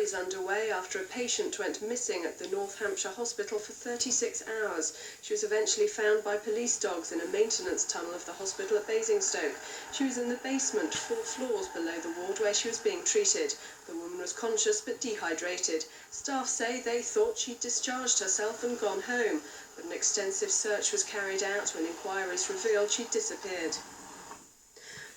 is underway after a patient went missing at the North Hampshire hospital for 36 hours. She was eventually found by police dogs in a maintenance tunnel of the hospital at Basingstoke. She was in the basement, 4 floors below the ward where she was being treated. The woman was conscious but dehydrated. Staff say they thought she'd discharged herself and gone home, but an extensive search was carried out when inquiries revealed she'd disappeared.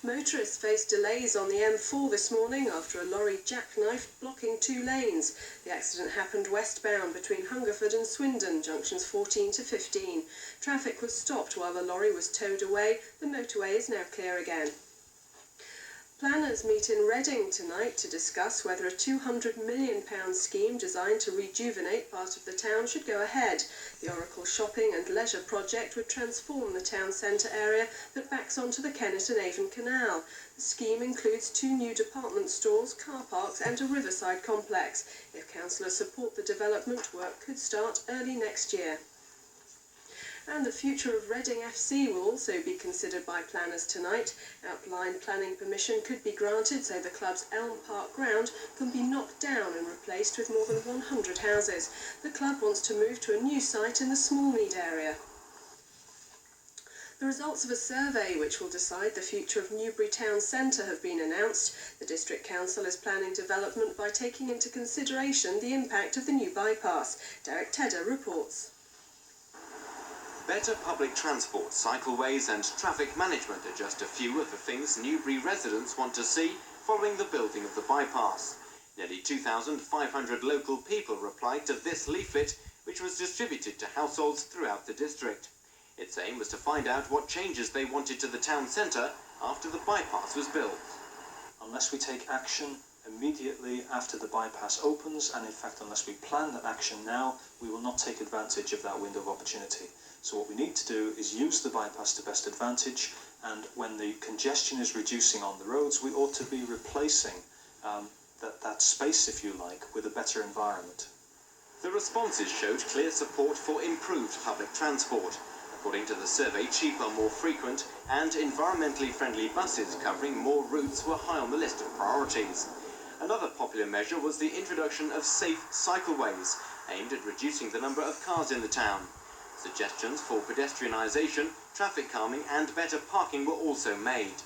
Motorists faced delays on the M4 this morning after a lorry jackknifed blocking 2 lanes. The accident happened westbound between Hungerford and Swindon, junctions 14 to 15. Traffic was stopped while the lorry was towed away. The motorway is now clear again. Planners meet in Reading tonight to discuss whether a £200 million scheme designed to rejuvenate part of the town should go ahead. The Oracle Shopping and Leisure project would transform the town centre area that backs onto the Kennet and Avon Canal. The scheme includes 2 new department stores, car parks and a riverside complex. If councillors support the development, work could start early next year. And the future of Reading FC will also be considered by planners tonight. Outline planning permission could be granted so the club's Elm Park ground can be knocked down and replaced with more than 100 houses. The club wants to move to a new site in the Smallmead area. The results of a survey which will decide the future of Newbury Town Centre have been announced. The District Council is planning development by taking into consideration the impact of the new bypass. Derek Tedder reports. Better public transport, cycleways and traffic management are just a few of the things Newbury residents want to see following the building of the bypass. Nearly 2,500 local people replied to this leaflet, which was distributed to households throughout the district. Its aim was to find out what changes they wanted to the town centre after the bypass was built. Unless we take action immediately after the bypass opens, and in fact unless we plan that action now, we will not take advantage of that window of opportunity. So what we need to do is use the bypass to best advantage, and when the congestion is reducing on the roads, we ought to be replacing that space, if you like, with a better environment. The responses showed clear support for improved public transport. According to the survey, cheaper, more frequent and environmentally friendly buses covering more routes were high on the list of priorities. Another popular measure was the introduction of safe cycleways, aimed at reducing the number of cars in the town. Suggestions for pedestrianisation, traffic calming and better parking were also made.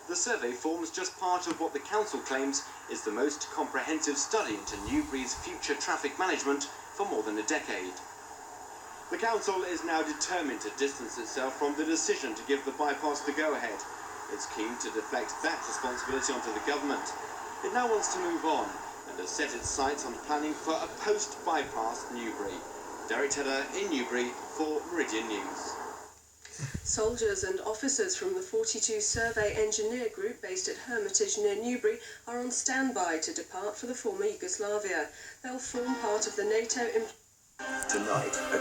The survey forms just part of what the council claims is the most comprehensive study into Newbury's future traffic management for more than a decade. The council is now determined to distance itself from the decision to give the bypass the go-ahead. It's keen to deflect that responsibility onto the government. It now wants to move on and has set its sights on planning for a post-bypass Newbury. Derek Tedder in Newbury for Meridian News. Soldiers and officers from the 42 Survey Engineer Group based at Hermitage near Newbury are on standby to depart for the former Yugoslavia. They'll form part of the NATO... Tonight at